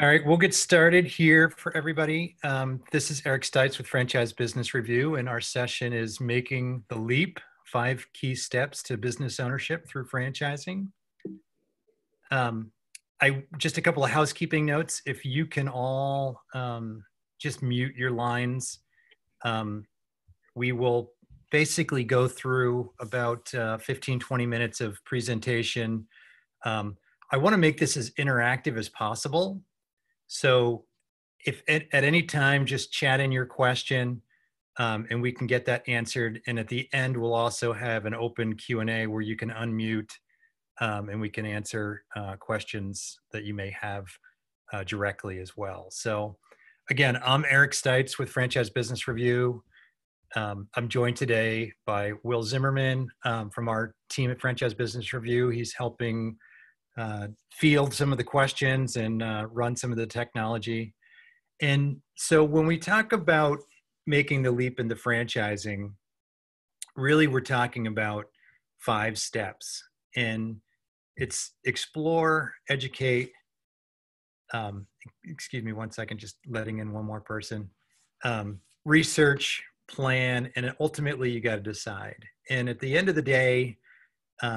All right, we'll get started here for everybody. This is Eric Stites with Franchise Business Review, and our session is Making the Leap, 5 Key Steps to Business Ownership Through Franchising. Just a couple of housekeeping notes. If you can all just mute your lines, we will basically go through about 15, 20 minutes of presentation. I want to make this as interactive as possible. So if at any time, just chat in your question and we can get that answered. And at the end, we'll also have an open Q&A where you can unmute and we can answer questions that you may have directly as well. So again, I'm Eric Stites with Franchise Business Review. I'm joined today by Will Zimmerman from our team at Franchise Business Review. He's helping field some of the questions and run some of the technology. And so when we talk about making the leap into franchising, really we're talking about 5 steps. And it's explore, educate, excuse me one second, just letting in one more person, research, plan, and ultimately you got to decide. And at the end of the day,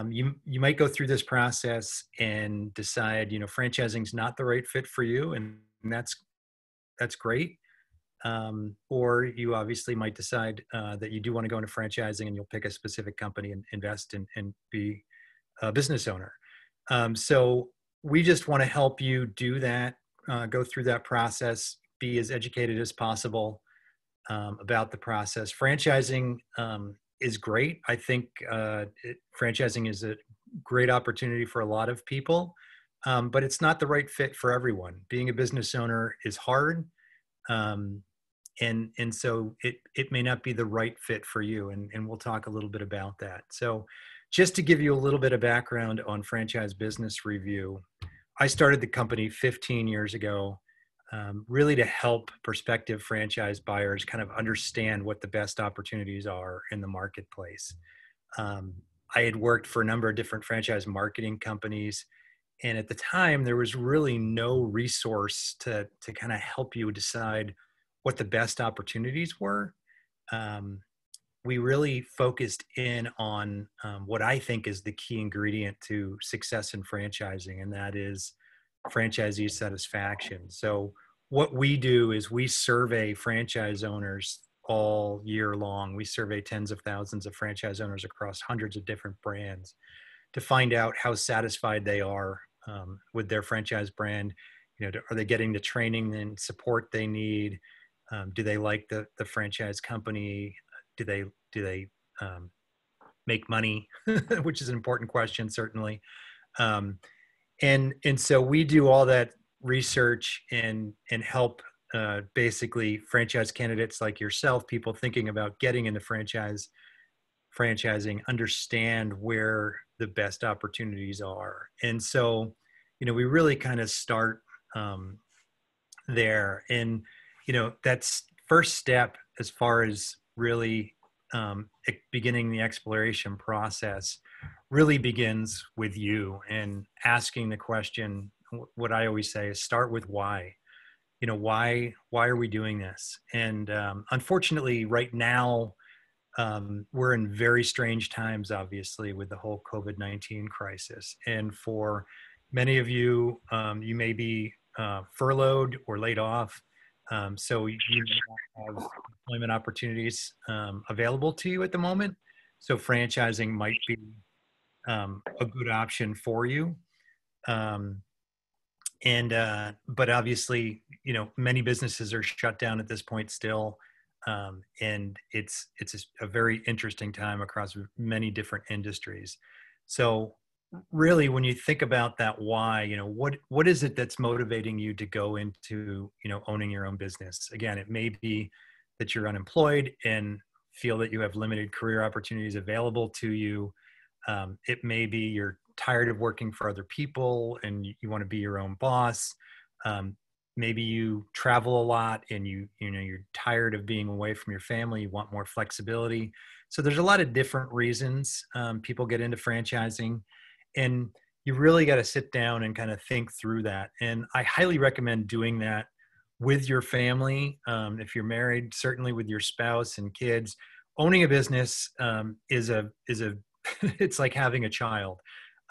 you might go through this process and decide, franchising is not the right fit for you, and that's great. Or you obviously might decide that you do want to go into franchising, and you'll pick a specific company and invest and be a business owner. So we just want to help you do that, go through that process, be as educated as possible about the process. Franchising is great. I think franchising is a great opportunity for a lot of people, but it's not the right fit for everyone. Being a business owner is hard, and so it may not be the right fit for you, and we'll talk a little bit about that. So just to give you a little bit of background on Franchise Business Review, I started the company 15 years ago, really to help prospective franchise buyers kind of understand what the best opportunities are in the marketplace. I had worked for a number of different franchise marketing companies, and at the time there was really no resource to kind of help you decide what the best opportunities were. We really focused in on what I think is the key ingredient to success in franchising, and that is franchisee satisfaction. So what we do is we survey franchise owners all year long. We survey tens of thousands of franchise owners across hundreds of different brands to find out how satisfied they are with their franchise brand. Are they getting the training and support they need? Do they like the franchise company? Do they make money? Which is an important question, certainly. And so we do all that research and help basically franchise candidates like yourself, people thinking about getting into franchising, understand where the best opportunities are. And so, we really kind of start there. And, that's first step as far as really beginning the exploration process really begins with you and asking the question. What I always say is start with why. Why are we doing this? And unfortunately, right now, we're in very strange times, obviously, with the whole COVID-19 crisis. And for many of you, you may be furloughed or laid off. So you don't have employment opportunities available to you at the moment. So franchising might be a good option for you. But obviously, many businesses are shut down at this point still. And it's a very interesting time across many different industries. So really, when you think about that why, what is it that's motivating you to go into, owning your own business? Again, it may be that you're unemployed and feel that you have limited career opportunities available to you. It may be you're tired of working for other people and you want to be your own boss. Maybe you travel a lot and you're tired of being away from your family. You want more flexibility. So there's a lot of different reasons people get into franchising. And you really got to sit down and kind of think through that. And I highly recommend doing that with your family. If you're married, certainly with your spouse and kids. Owning a business is a it's like having a child.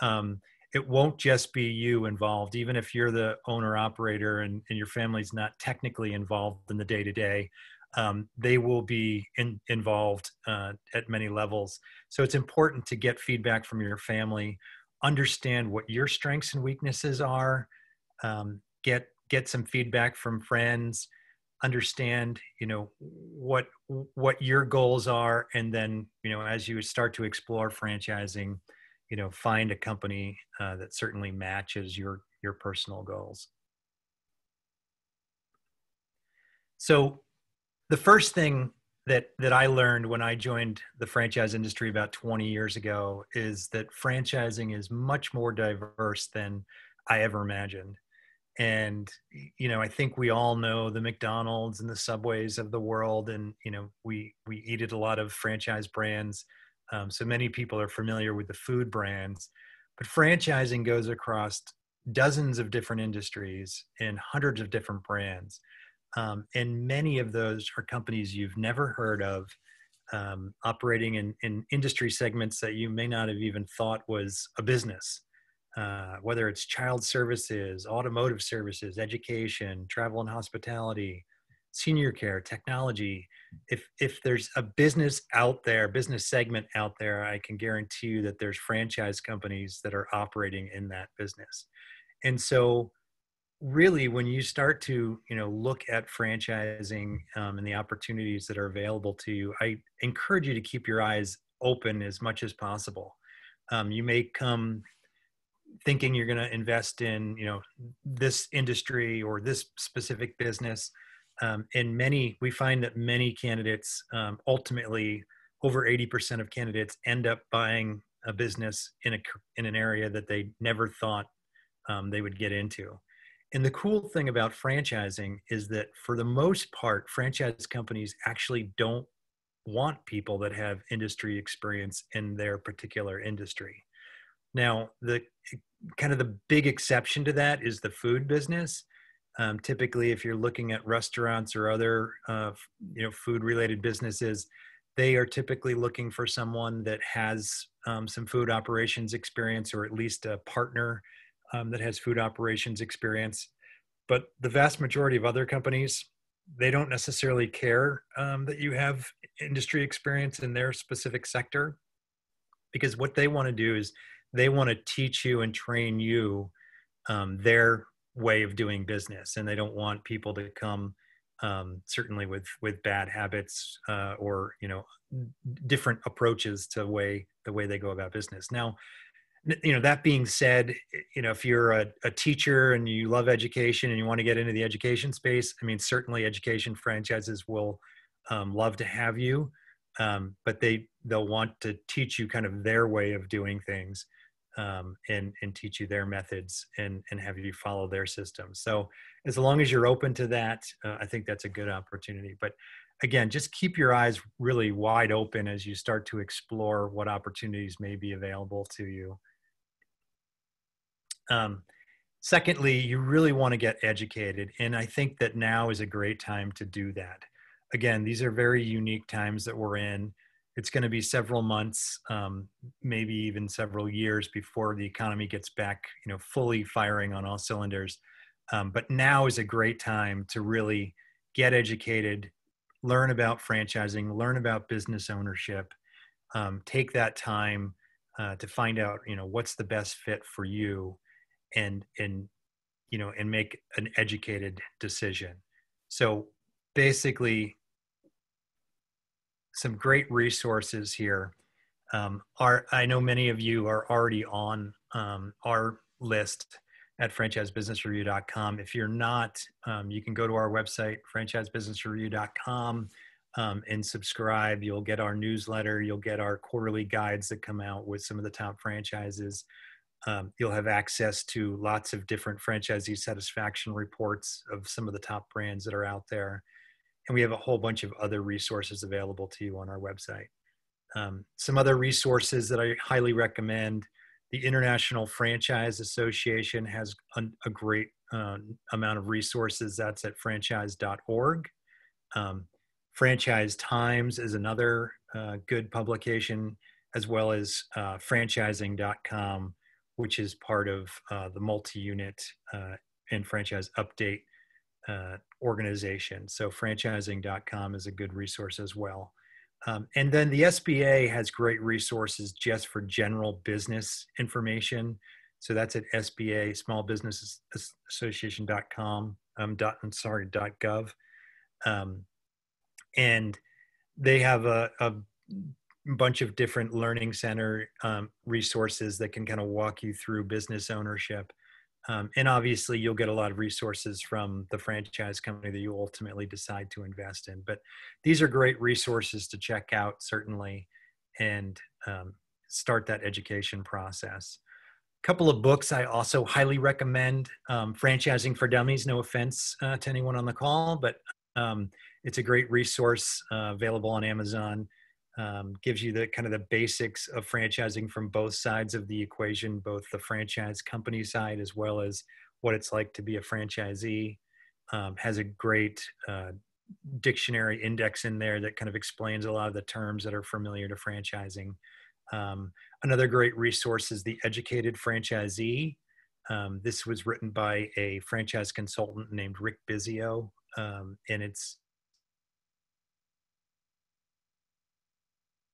Um, it won't just be you involved, even if you're the owner operator and your family's not technically involved in the day to day. They will be involved at many levels. So it's important to get feedback from your family, understand what your strengths and weaknesses are, get some feedback from friends, understand what your goals are, and then as you start to explore franchising, find a company that certainly matches your personal goals. So the first thing that I learned when I joined the franchise industry about 20 years ago is that franchising is much more diverse than I ever imagined. And I think we all know the McDonald's and the Subways of the world, and we eat at a lot of franchise brands. So many people are familiar with the food brands, but franchising goes across dozens of different industries and hundreds of different brands. And many of those are companies you've never heard of, operating in industry segments that you may not have even thought was a business. Whether it's child services, automotive services, education, travel and hospitality, senior care, technology. If there's a business out there, business segment out there, I can guarantee you that there's franchise companies that are operating in that business. And so really, when you start to look at franchising and the opportunities that are available to you, I encourage you to keep your eyes open as much as possible. You may come thinking you're going to invest in this industry or this specific business, and we find that many candidates, ultimately over 80% of candidates, end up buying a business in an area that they never thought they would get into. And the cool thing about franchising is that for the most part, franchise companies actually don't want people that have industry experience in their particular industry. Now, the big exception to that is the food business. Typically, if you're looking at restaurants or other food-related businesses, they are typically looking for someone that has some food operations experience, or at least a partner that has food operations experience. But the vast majority of other companies, they don't necessarily care that you have industry experience in their specific sector, because what they want to do is they want to teach you and train you their way of doing business, and they don't want people to come certainly with bad habits or different approaches to the way they go about business. Now, that being said, if you're a teacher and you love education and you want to get into the education space, I mean, certainly education franchises will love to have you, but they'll want to teach you kind of their way of doing things, and teach you their methods and have you follow their system. So as long as you're open to that, I think that's a good opportunity. But again, just keep your eyes really wide open as you start to explore what opportunities may be available to you. Secondly, you really want to get educated. And I think that now is a great time to do that. Again, these are very unique times that we're in. It's going to be several months, maybe even several years before the economy gets back, fully firing on all cylinders. But now is a great time to really get educated, learn about franchising, learn about business ownership, take that time to find out, what's the best fit for you, and make an educated decision. So basically, some great resources here I know many of you are already on our list at franchisebusinessreview.com. If you're not, you can go to our website, franchisebusinessreview.com, and subscribe. You'll get our newsletter. You'll get our quarterly guides that come out with some of the top franchises. You'll have access to lots of different franchisee satisfaction reports of some of the top brands that are out there. And we have a whole bunch of other resources available to you on our website. Some other resources that I highly recommend: The International Franchise Association has a great amount of resources. That's at franchise.org. Franchise Times is another good publication, as well as franchising.com, which is part of the multi-unit and franchise update organization. So franchising.com is a good resource as well. And then the SBA has great resources just for general business information. So that's at SBA, Small Business Association.com, .gov. And they have a bunch of different learning center resources that can kind of walk you through business ownership. And obviously you'll get a lot of resources from the franchise company that you ultimately decide to invest in. But these are great resources to check out, certainly, and start that education process. A couple of books I also highly recommend. Franchising for Dummies, no offense to anyone on the call, but it's a great resource available on Amazon. Gives you the kind of the basics of franchising from both sides of the equation, both the franchise company side as well as what it's like to be a franchisee. Has a great dictionary index in there that kind of explains a lot of the terms that are familiar to franchising. Another great resource is The Educated Franchisee. This was written by a franchise consultant named Rick Bizio, and it's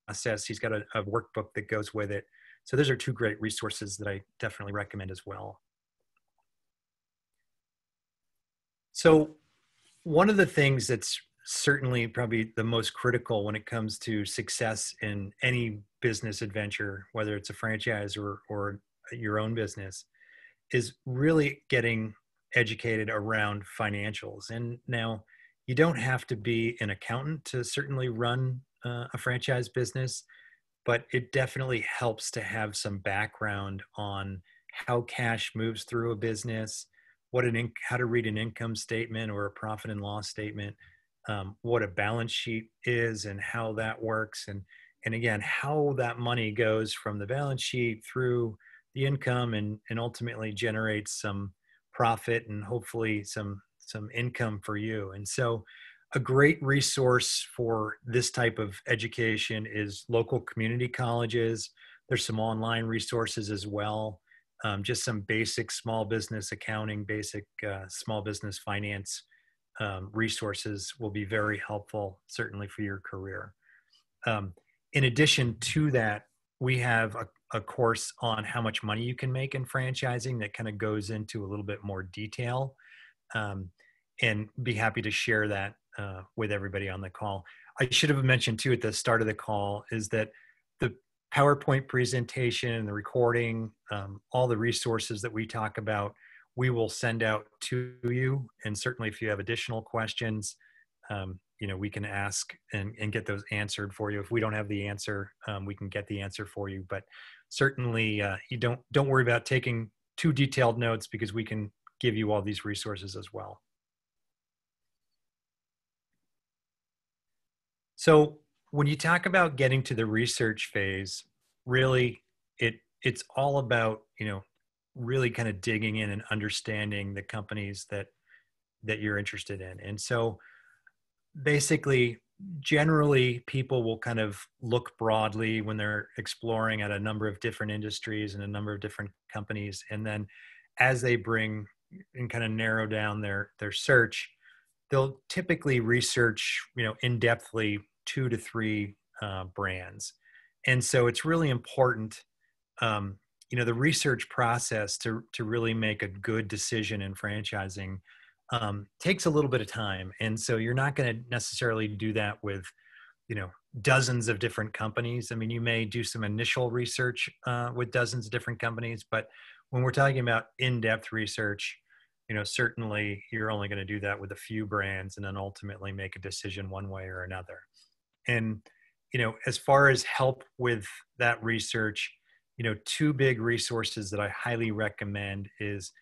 process. He's got a workbook that goes with it. So those are two great resources that I definitely recommend as well. So one of the things that's certainly probably the most critical when it comes to success in any business adventure, whether it's a franchise or your own business, is really getting educated around financials. And now you don't have to be an accountant to certainly run a franchise business, but it definitely helps to have some background on how cash moves through a business, how to read an income statement or a profit and loss statement, what a balance sheet is and how that works, and again, how that money goes from the balance sheet through the income and ultimately generates some profit and hopefully some income for you. And so a great resource for this type of education is local community colleges. There's some online resources as well. Just some basic small business accounting, basic small business finance resources will be very helpful, certainly for your career. In addition to that, we have a course on how much money you can make in franchising that kind of goes into a little bit more detail, and be happy to share that with everybody on the call. I should have mentioned too at the start of the call is that the PowerPoint presentation and the recording, all the resources that we talk about, we will send out to you. And certainly if you have additional questions, we can ask and get those answered for you. If we don't have the answer, we can get the answer for you. But certainly you don't worry about taking too detailed notes, because we can give you all these resources as well. So when you talk about getting to the research phase, really it's all about, really kind of digging in and understanding the companies that you're interested in. And so basically, generally people will kind of look broadly when they're exploring at a number of different industries and a number of different companies. And then as they bring and kind of narrow down their search, they'll typically research, in-depthly 2 to 3 brands. And so it's really important, the research process to really make a good decision in franchising takes a little bit of time. And so you're not going to necessarily do that with, dozens of different companies. I mean, you may do some initial research with dozens of different companies, but when we're talking about in-depth research, certainly you're only going to do that with a few brands and then ultimately make a decision one way or another. And, as far as help with that research, 2 big resources that I highly recommend is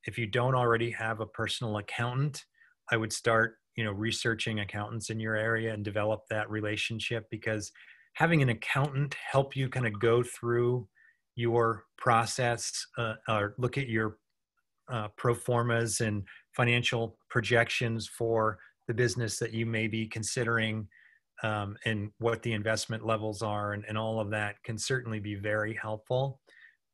if you don't already have a personal accountant, I would start, researching accountants in your area and develop that relationship, because having an accountant help you kind of go through, your process, or look at your pro formas and financial projections for the business that you may be considering, and what the investment levels are, and all of that can certainly be very helpful.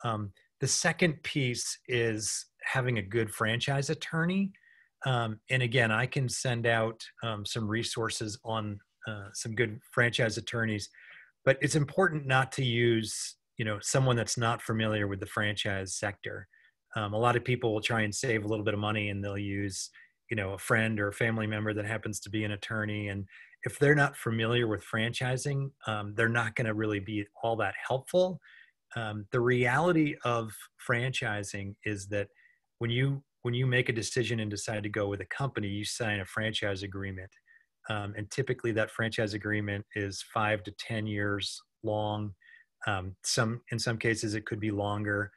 The second piece is having a good franchise attorney. And again, I can send out some resources on some good franchise attorneys, but it's important not to use, someone that's not familiar with the franchise sector. A lot of people will try and save a little bit of money, and they'll use, a friend or a family member that happens to be an attorney. And if they're not familiar with franchising, they're not going to really be all that helpful. The reality of franchising is that when you make a decision and decide to go with a company, you sign a franchise agreement. And typically that franchise agreement is 5 to 10 years long. In some cases it could be longer,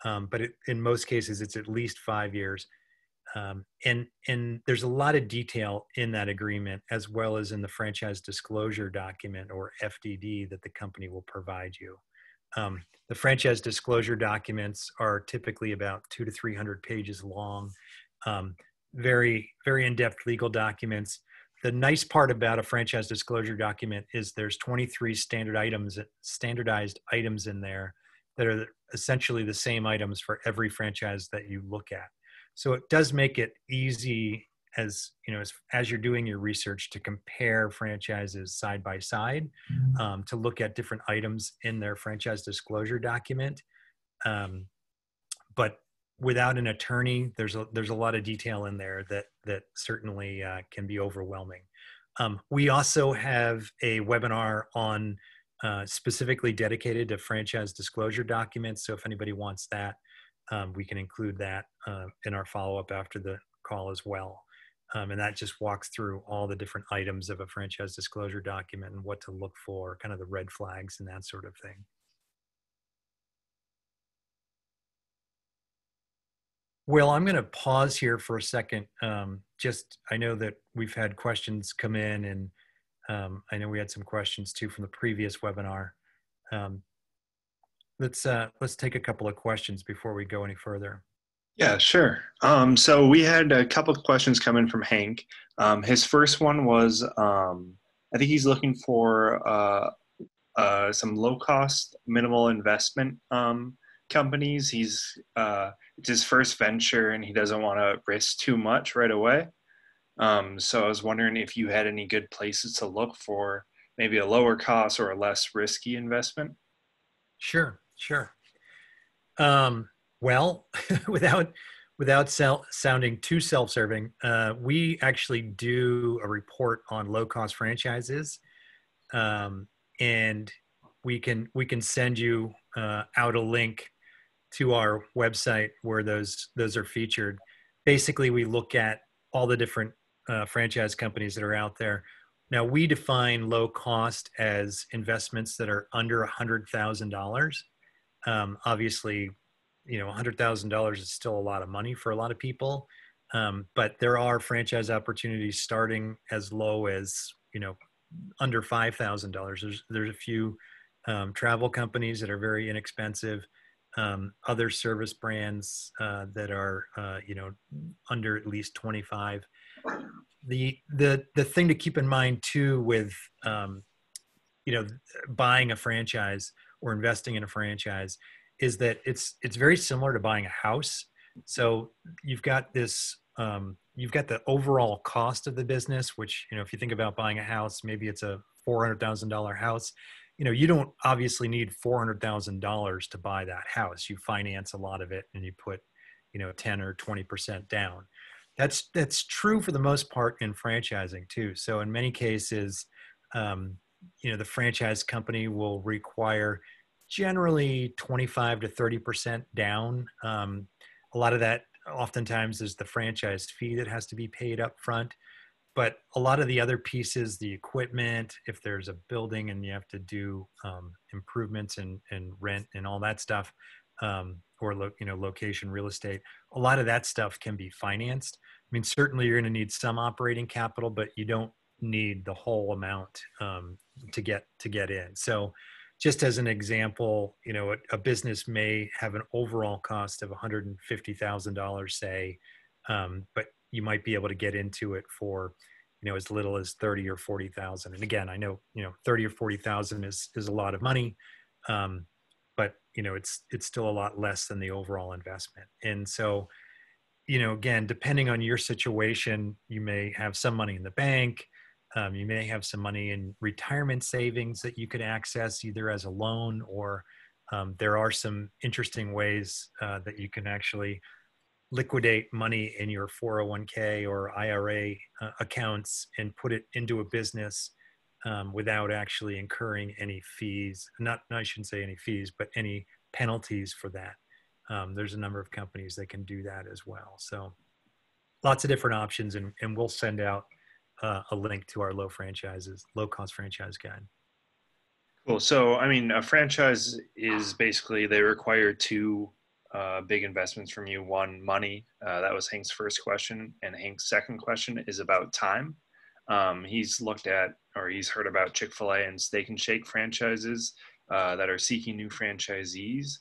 but in most cases it's at least 5 years. And there's a lot of detail in that agreement, as well as in the franchise disclosure document, or FDD, that the company will provide you. The franchise disclosure documents are typically about 200 to 300 pages long, very, very in-depth legal documents. The nice part about a franchise disclosure document is there's 23 standardized items in there that are essentially the same items for every franchise that you look at. So it does make it easy, as you're doing your research, to compare franchises side by side, to look at different items in their franchise disclosure document. But without an attorney, there's a lot of detail in there that certainly can be overwhelming. We also have a webinar on specifically dedicated to franchise disclosure documents. So if anybody wants that, we can include that in our follow-up after the call as well. And that just walks through all the different items of a franchise disclosure document and what to look for, kind of the red flags and that sort of thing. Well, I'm going to pause here for a second. I know that we've had questions come in, and I know we had some questions too from the previous webinar. Let's take a couple of questions before we go any further. Yeah, sure. So we had a couple of questions come in from Hank. His first one was, I think he's looking for some low-cost, minimal investment companies. It's his first venture, and he doesn't want to risk too much right away. So I was wondering if you had any good places to look for maybe a lower cost or a less risky investment. Sure. Well, without sounding too self-serving, we actually do a report on low-cost franchises, and we can send you out a link to our website where those are featured. Basically, we look at all the different franchise companies that are out there. Now, we define low cost as investments that are under $100,000. Obviously, $100,000 is still a lot of money for a lot of people, but there are franchise opportunities starting as low as under $5,000. There's a few travel companies that are very inexpensive. Other service brands that are under at least 25. The thing to keep in mind too with buying a franchise or investing in a franchise is that it's very similar to buying a house. So you've got this you've got the overall cost of the business, which if you think about buying a house, maybe it's a $400,000 house. You don't obviously need $400,000 to buy that house. You finance a lot of it, and you put 10 or 20% down. That's true for the most part in franchising too. So in many cases, the franchise company will require generally 25 to 30% down. A lot of that oftentimes is the franchise fee that has to be paid up front. But a lot of the other pieces, the equipment, if there's a building and you have to do improvements and rent and all that stuff, or location, real estate, a lot of that stuff can be financed. I mean, certainly you're going to need some operating capital, but you don't need the whole amount to get in. So just as an example, a business may have an overall cost of $150,000, say, but you might be able to get into it for, as little as 30 or 40,000. And again, I know, 30 or 40,000 is a lot of money, but it's still a lot less than the overall investment. And so, again, depending on your situation, you may have some money in the bank. You may have some money in retirement savings that you could access either as a loan, or there are some interesting ways that you can actually liquidate money in your 401k or IRA accounts and put it into a business without actually incurring any fees. I shouldn't say any fees, but any penalties for that. There's a number of companies that can do that as well. So lots of different options, and we'll send out a link to our low cost franchise guide. Cool. So, I mean, a franchise is basically, they require two big investments from you. One, money. That was Hank's first question. And Hank's second question is about time. He's heard about Chick-fil-A and Steak and Shake franchises that are seeking new franchisees.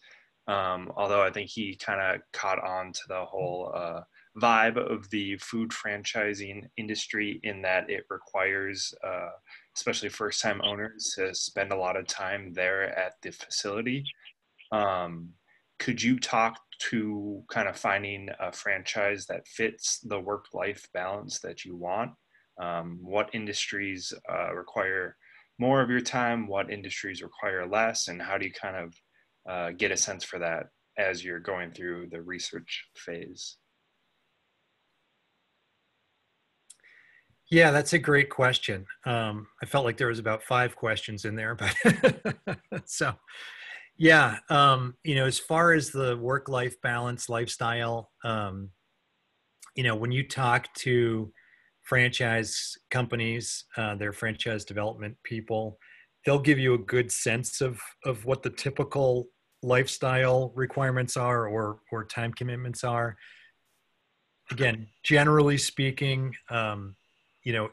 Although I think he kind of caught on to the whole vibe of the food franchising industry, in that it requires, especially first-time owners, to spend a lot of time there at the facility. Could you talk to kind of finding a franchise that fits the work-life balance that you want? What industries require more of your time? What industries require less? And how do you kind of get a sense for that as you're going through the research phase? Yeah, that's a great question. I felt like there was about 5 questions in there, but so yeah, as far as the work-life balance lifestyle, when you talk to franchise companies, their franchise development people, they'll give you a good sense of what the typical lifestyle requirements are, or time commitments are. Again, generally speaking,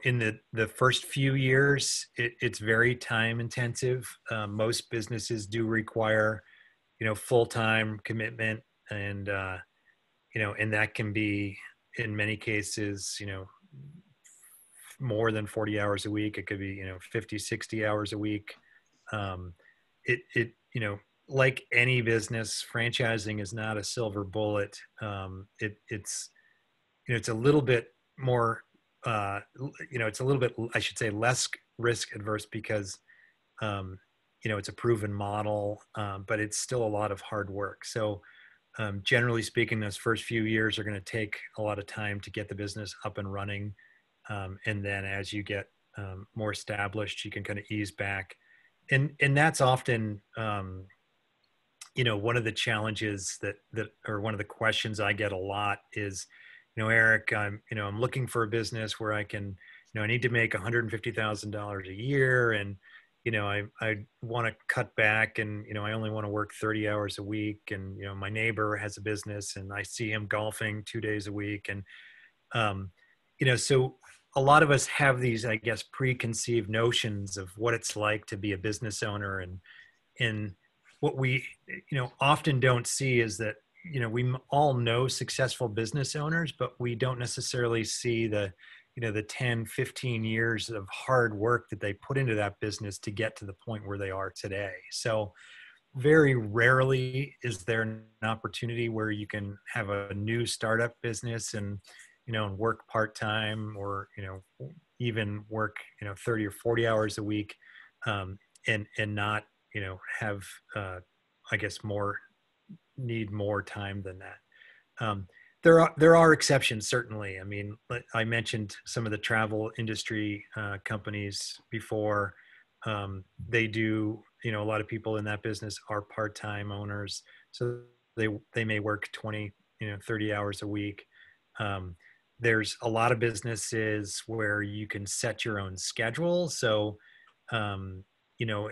in the first few years, it's very time intensive. Most businesses do require, full-time commitment, and and that can be, in many cases, more than 40 hours a week. It could be, 50, 60 hours a week. Like any business, franchising is not a silver bullet. It's a little bit more, it's a little bit, I should say, less risk adverse, because, it's a proven model, but it's still a lot of hard work. So generally speaking, those first few years are going to take a lot of time to get the business up and running. And then as you get more established, you can kind of ease back. And that's often, one of the challenges or one of the questions I get a lot is, Eric, I'm looking for a business where I can, I need to make $150,000 a year. And, I want to cut back, and, I only want to work 30 hours a week. And, my neighbor has a business and I see him golfing 2 days a week. And, so a lot of us have these, I guess, preconceived notions of what it's like to be a business owner. And what we, often don't see is that, we all know successful business owners, but we don't necessarily see the 10, 15 years of hard work that they put into that business to get to the point where they are today. So very rarely is there an opportunity where you can have a new startup business and, and work part-time, or, even work, 30 or 40 hours a week, and not, have, I guess, need more time than that. There are exceptions, certainly. I mean, I mentioned some of the travel industry companies before. They do, a lot of people in that business are part-time owners, so they may work 20, 30 hours a week. There's a lot of businesses where you can set your own schedule. So,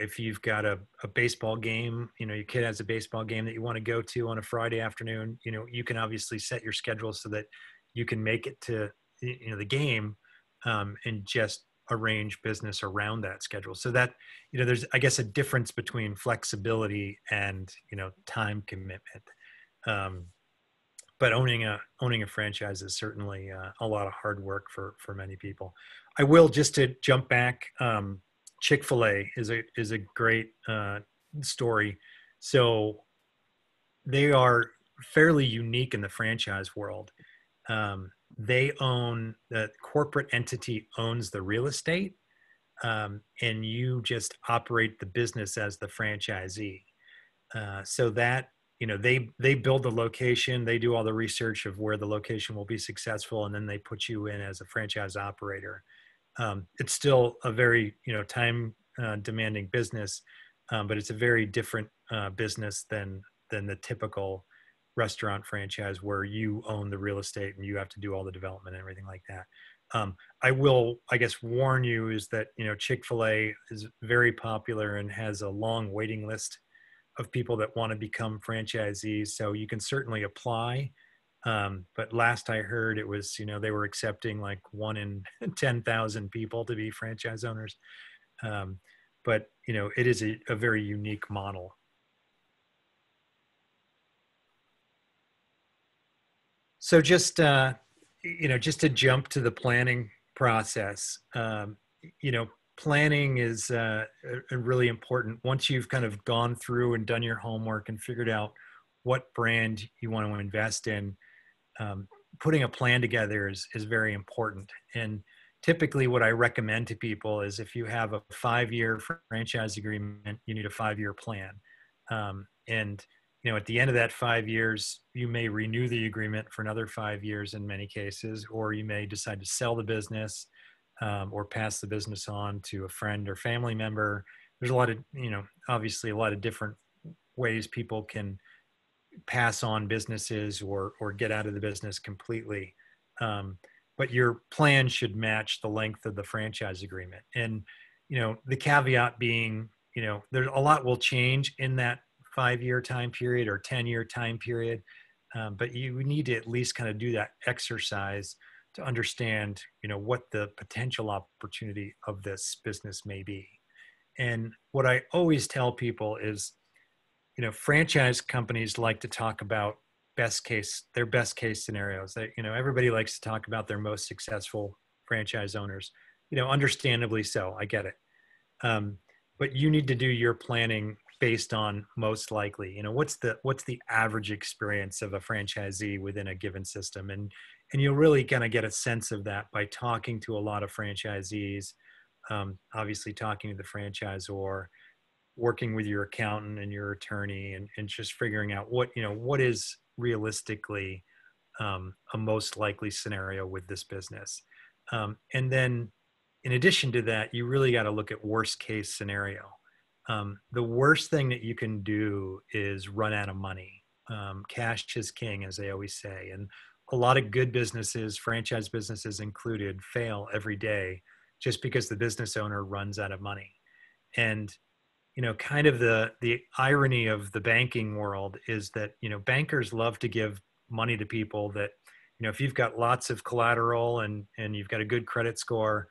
if you've got a baseball game, your kid has a baseball game that you want to go to on a Friday afternoon, you can obviously set your schedule so that you can make it to, the game, and just, arrange business around that schedule. So that, there's, I guess, a difference between flexibility and, time commitment. But owning a franchise is certainly a lot of hard work for many people. I will, just to jump back. Chick-fil-A is a great story. So they are fairly unique in the franchise world. The corporate entity owns the real estate, and you just operate the business as the franchisee. So that, they build the location, they do all the research of where the location will be successful, and then they put you in as a franchise operator. It's still a very, time demanding business, but it's a very different business than the typical restaurant franchise where you own the real estate and you have to do all the development and everything like that. I will, I guess, warn you is that, Chick-fil-A is very popular and has a long waiting list of people that want to become franchisees. So you can certainly apply. But last I heard, it was, they were accepting like 1 in 10,000 people to be franchise owners. But, it is a very unique model. So just, just to jump to the planning process, planning is really important. Once you've kind of gone through and done your homework and figured out what brand you want to invest in, putting a plan together is very important. And typically what I recommend to people is, if you have a 5-year franchise agreement, you need a 5-year plan. And at the end of that 5 years, you may renew the agreement for another 5 years in many cases, or you may decide to sell the business, or pass the business on to a friend or family member. There's a lot of, obviously a lot of different ways people can pass on businesses or get out of the business completely. But your plan should match the length of the franchise agreement. And, the caveat being, there's a lot will change in that 5-year time period or 10-year time period. But you need to at least kind of do that exercise to understand, what the potential opportunity of this business may be. And what I always tell people is, franchise companies like to talk about their best case scenarios. Everybody likes to talk about their most successful franchise owners, understandably so. I get it. But you need to do your planning based on most likely, what's the average experience of a franchisee within a given system. And you'll really kind of get a sense of that by talking to a lot of franchisees, obviously talking to the franchisor, working with your accountant and your attorney, and just figuring out what is realistically a most likely scenario with this business. And then in addition to that, you really got to look at worst case scenario. The worst thing that you can do is run out of money. Cash is king, as they always say. And a lot of good businesses, franchise businesses included, fail every day just because the business owner runs out of money. And, kind of the irony of the banking world is that, bankers love to give money to people that, if you've got lots of collateral and you've got a good credit score,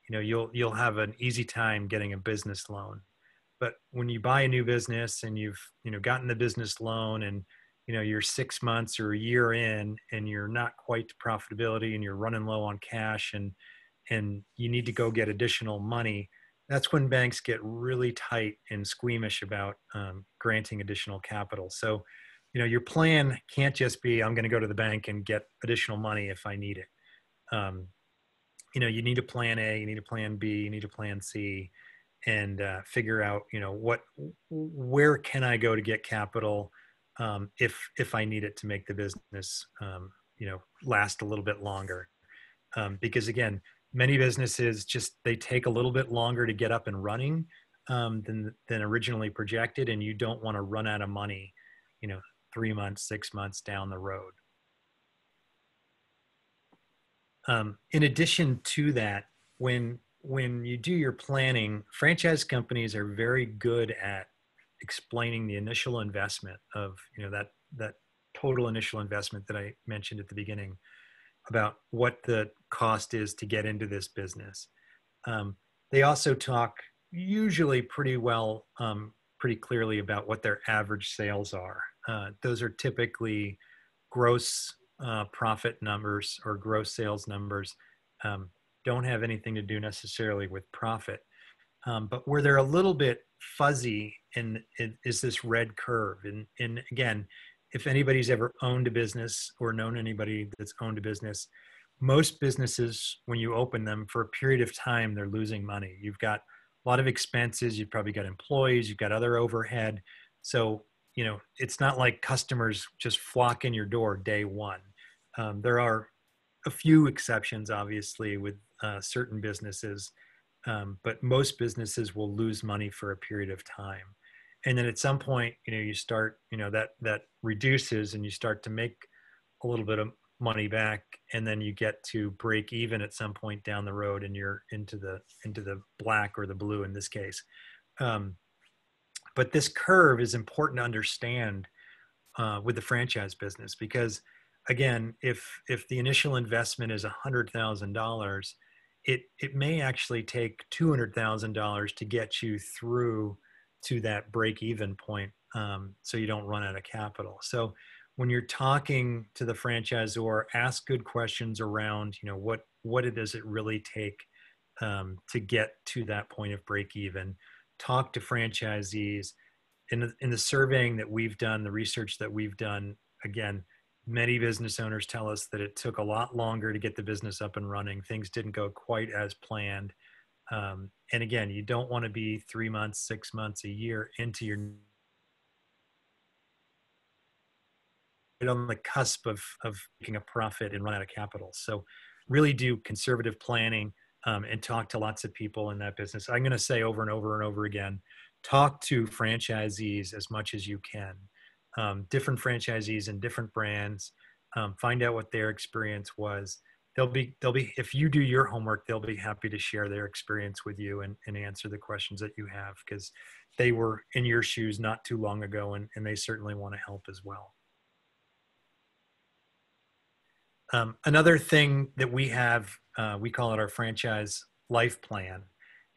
you'll have an easy time getting a business loan. But when you buy a new business and you've, gotten the business loan and, you're 6 months or a year in and you're not quite to profitability and you're running low on cash and you need to go get additional money, that's when banks get really tight and squeamish about granting additional capital. So, your plan can't just be, I'm going to go to the bank and get additional money if I need it. You need a plan A, you need a plan B, you need a plan C, and figure out, where can I go to get capital if I need it to make the business, last a little bit longer. Because again, many businesses they take a little bit longer to get up and running than originally projected, and you don't want to run out of money, 3 months, 6 months down the road. In addition to that, when you do your planning, franchise companies are very good at explaining the initial investment of, that total initial investment that I mentioned at the beginning, about what the cost is to get into this business. They also talk usually pretty well, pretty clearly about what their average sales are. Those are typically gross profit numbers or gross sales numbers. Um, don't have anything to do necessarily with profit. But where they're a little bit fuzzy is this red curve. And again, if anybody's ever owned a business or known anybody that's owned a business, most businesses, when you open them for a period of time, they're losing money. You've got a lot of expenses. You've probably got employees. You've got other overhead. So, it's not like customers just flock in your door day one. There are a few exceptions, obviously, with certain businesses, but most businesses will lose money for a period of time. And then at some point, you start, that reduces and you start to make a little bit of money back, and then you get to break even at some point down the road, and you're into the black or the blue in this case. But this curve is important to understand with the franchise business, because again, if the initial investment is $100,000, it may actually take $200,000 to get you through to that break even point, so you don't run out of capital. So when you're talking to the franchisor, ask good questions around, what does it really take to get to that point of break even. Talk to franchisees. In the surveying that we've done, the research that we've done, again, many business owners tell us that it took a lot longer to get the business up and running. Things didn't go quite as planned. And again, you don't want to be 3 months, 6 months, a year into your on the cusp of making a profit and run out of capital. So really do conservative planning, and talk to lots of people in that business. I'm going to say over and over and over again, talk to franchisees as much as you can. Different franchisees and different brands. Find out what their experience was. They'll be, if you do your homework, they'll be happy to share their experience with you and answer the questions that you have, because they were in your shoes not too long ago, and they certainly want to help as well. Another thing that we have, we call it our franchise life plan.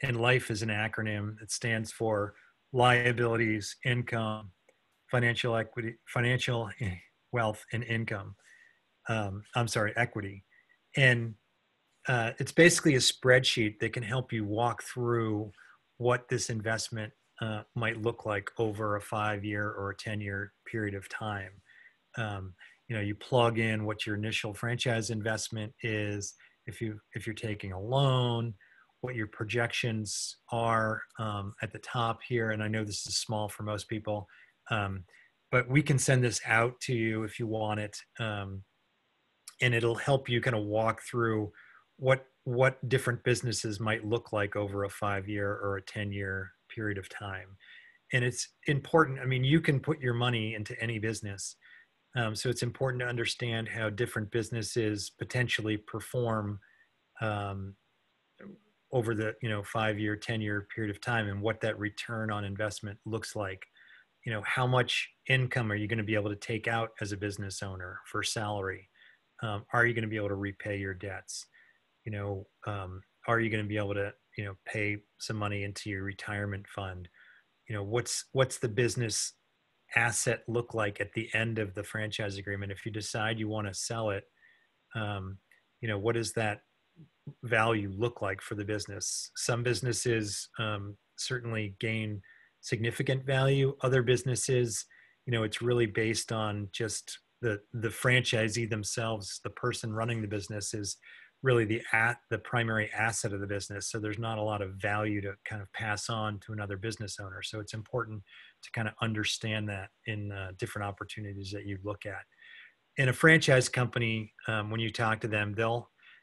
And life is an acronym that stands for liabilities, income, financial equity, financial wealth, and income. Equity. And it's basically a spreadsheet that can help you walk through what this investment might look like over a 5-year or a 10-year period of time. You plug in what your initial franchise investment is, if you're taking a loan, what your projections are at the top here. And I know this is small for most people, but we can send this out to you if you want it, and it'll help you kind of walk through what different businesses might look like over a 5-year or a 10-year period of time. And it's important. I mean, you can put your money into any business. So it's important to understand how different businesses potentially perform over the 5-year, 10-year period of time, and what that return on investment looks like. How much income are you going to be able to take out as a business owner for salary? Are you going to be able to repay your debts? Are you going to be able to pay some money into your retirement fund? What's the business asset look like at the end of the franchise agreement? If you decide you want to sell it, what does that value look like for the business? Some businesses certainly gain significant value. Other businesses, it's really based on just the franchisee themselves. The person running the business is really the primary asset of the business. So there's not a lot of value to kind of pass on to another business owner. So it's important to kind of understand that in different opportunities that you look at. In a franchise company, when you talk to them,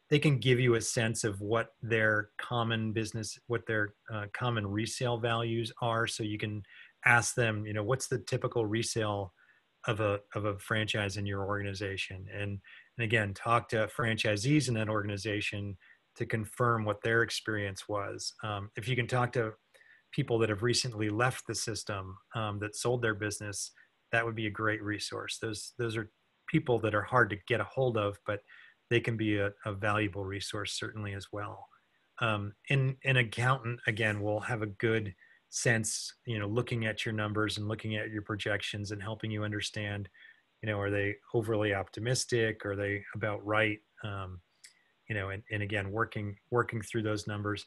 they can give you a sense of what their common business, what their common resale values are. So you can ask them, what's the typical resale of a franchise in your organization? And again, talk to franchisees in that organization to confirm what their experience was. If you can talk to people that have recently left the system, that sold their business, that would be a great resource. Those are people that are hard to get a hold of, but they can be a valuable resource certainly as well. And an accountant, again, will have a good sense, looking at your numbers and looking at your projections and helping you understand, are they overly optimistic? Are they about right? And again, working through those numbers.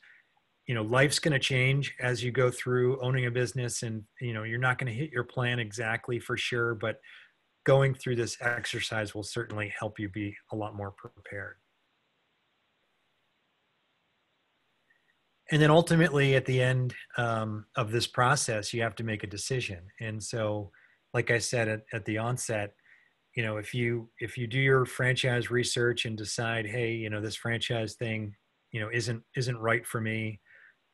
Life's going to change as you go through owning a business, and you're not going to hit your plan exactly for sure, but going through this exercise will certainly help you be a lot more prepared. And then ultimately at the end of this process, you have to make a decision. And so, like I said at the onset, if you do your franchise research and decide, hey, this franchise thing, isn't right for me,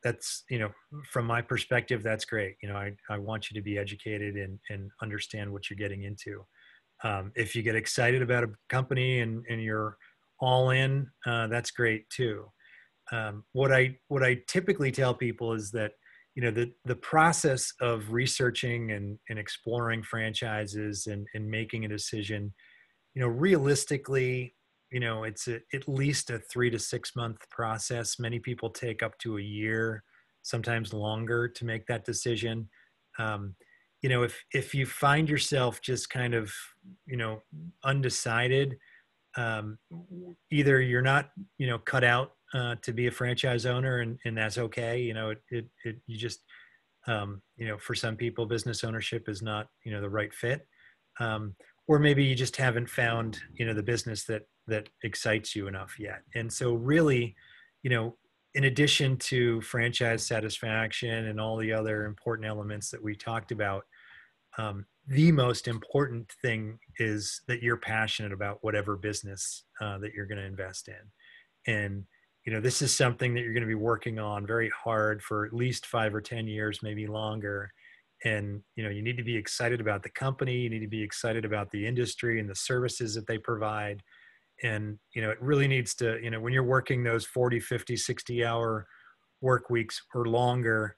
that's, from my perspective, that's great. I want you to be educated and understand what you're getting into. If you get excited about a company and you're all in, that's great too. What I typically tell people is that, the process of researching and exploring franchises and making a decision, realistically, it's at least a 3 to 6 month process. Many people take up to a year, sometimes longer, to make that decision. Um, if you find yourself just kind of, undecided, um, either you're not, cut out to be a franchise owner, and that's okay. You just, for some people, business ownership is not, the right fit. Or maybe you just haven't found, the business that excites you enough yet. And so really, in addition to franchise satisfaction and all the other important elements that we talked about, the most important thing is that you're passionate about whatever business that you're going to invest in. And, this is something that you're going to be working on very hard for at least 5 or 10 years, maybe longer. And, you need to be excited about the company. You need to be excited about the industry and the services that they provide. And, it really needs to, when you're working those 40, 50, 60-hour work weeks or longer,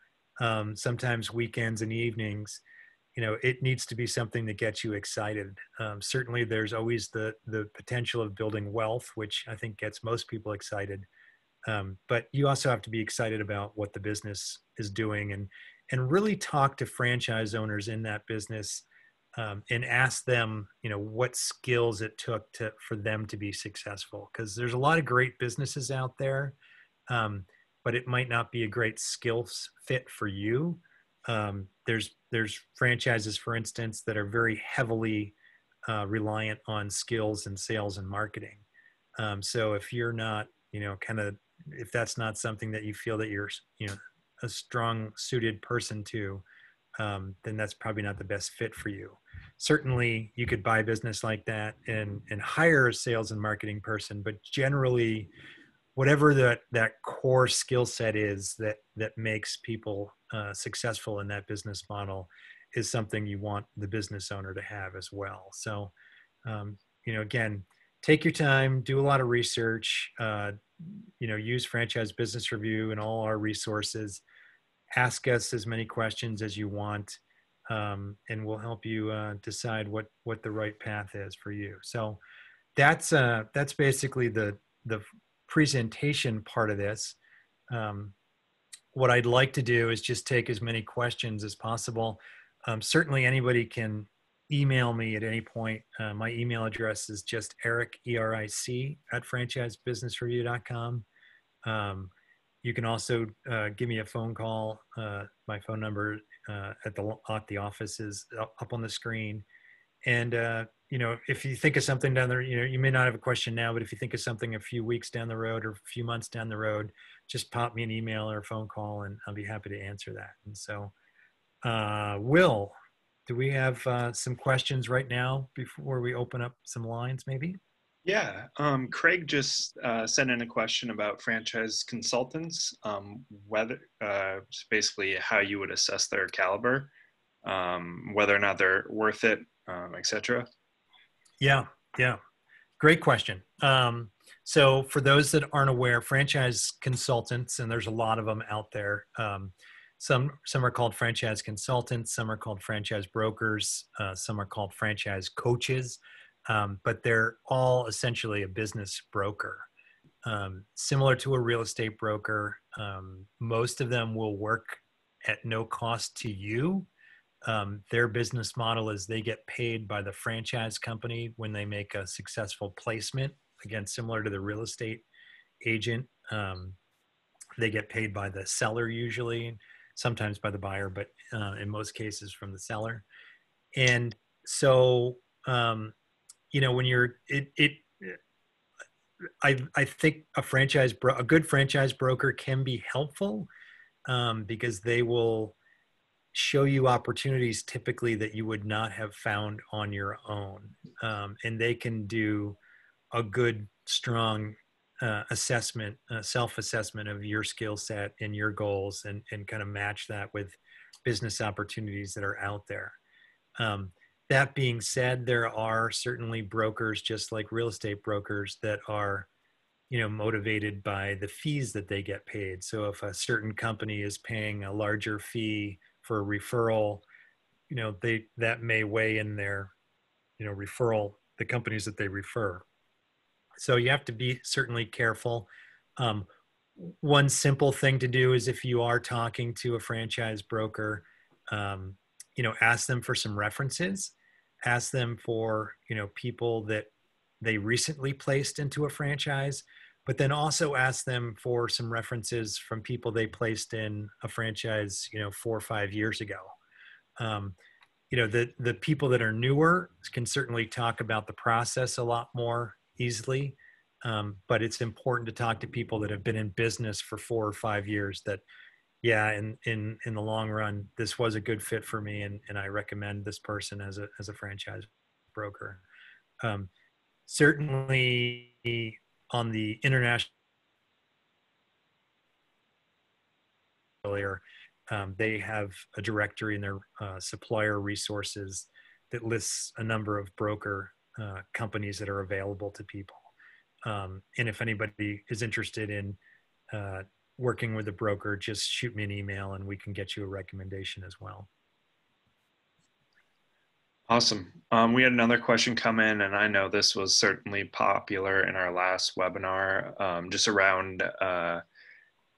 sometimes weekends and evenings, it needs to be something that gets you excited. Certainly there's always the potential of building wealth, which I think gets most people excited. But you also have to be excited about what the business is doing, and really talk to franchise owners in that business, and ask them, what skills it took for them to be successful. Because there's a lot of great businesses out there, but it might not be a great skills fit for you. There's franchises, for instance, that are very heavily reliant on skills and sales and marketing. So if you're not, if that's not something that you feel that you're, a strong suited person to, then that's probably not the best fit for you. Certainly you could buy a business like that and hire a sales and marketing person, but generally whatever that core skill set is that makes people successful in that business model is something you want the business owner to have as well. So, again, take your time, do a lot of research, use Franchise Business Review and all our resources. Ask us as many questions as you want, and we'll help you decide what the right path is for you. So that's basically the presentation part of this. What I'd like to do is just take as many questions as possible. Certainly anybody can email me at any point. My email address is just Eric, ERIC, at franchisebusinessreview.com. You can also give me a phone call. My phone number at the office is up on the screen. And, if you think of something down there, you may not have a question now, but if you think of something a few weeks down the road or a few months down the road, just pop me an email or a phone call and I'll be happy to answer that. And so, Will, do we have some questions right now before we open up some lines maybe? Yeah, Craig just sent in a question about franchise consultants, whether basically how you would assess their caliber, whether or not they're worth it, etc. Yeah, great question. So for those that aren't aware, franchise consultants, and there's a lot of them out there. Some are called franchise consultants, some are called franchise brokers, some are called franchise coaches, but they're all essentially a business broker. similar to a real estate broker. Most of them will work at no cost to you. Their business model is they get paid by the franchise company when they make a successful placement. Again, similar to the real estate agent. They get paid by the seller usually, sometimes by the buyer, but in most cases from the seller. And so, when I think a good franchise broker can be helpful because they will show you opportunities typically that you would not have found on your own. And they can do a good, strong self-assessment of your skill set and your goals and kind of match that with business opportunities that are out there. That being said, there are certainly brokers, just like real estate brokers, that are, motivated by the fees that they get paid. So if a certain company is paying a larger fee for a referral, that may weigh in their, referral, the companies that they refer. So you have to be certainly careful. One simple thing to do is if you are talking to a franchise broker, ask them for some references, ask them for, people that they recently placed into a franchise, but then also ask them for some references from people they placed in a franchise, 4 or 5 years ago. The people that are newer can certainly talk about the process a lot more easily. But it's important to talk to people that have been in business for 4 or 5 years that, yeah, in the long run, this was a good fit for me. And I recommend this person as a franchise broker. Certainly on the international earlier, they have a directory in their supplier resources that lists a number of broker companies that are available to people. And if anybody is interested in working with a broker, just shoot me an email and we can get you a recommendation as well. Awesome. We had another question come in, and I know this was certainly popular in our last webinar, just around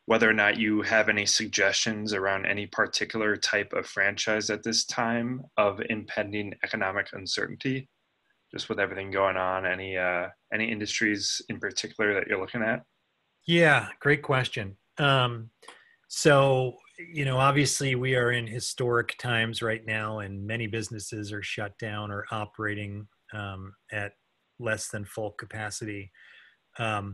whether or not you have any suggestions around any particular type of franchise at this time of impending economic uncertainty, just with everything going on. Any industries in particular that you're looking at? Yeah, great question. So, obviously we are in historic times right now, and many businesses are shut down or operating at less than full capacity. My